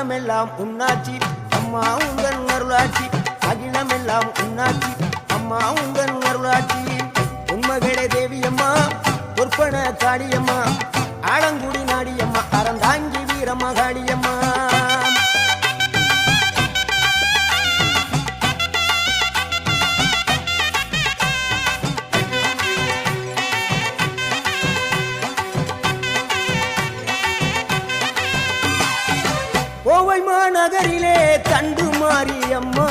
அகிலமெல்லாம் உன்னாட்சி அம்மா உங்கள் அருளாட்சி அகிலமெல்லாம் உன்னாட்சி அம்மா உங்கள் அருளாட்சி உண்மகளே தேவியம்மா பொற்பன காளியம்மா ஆலங்குடி நாடியம்மா அறந்தாங்கி வீரம்மா காளியம்மா கோவை மாநகரிலே தண்டு மாரியம்மா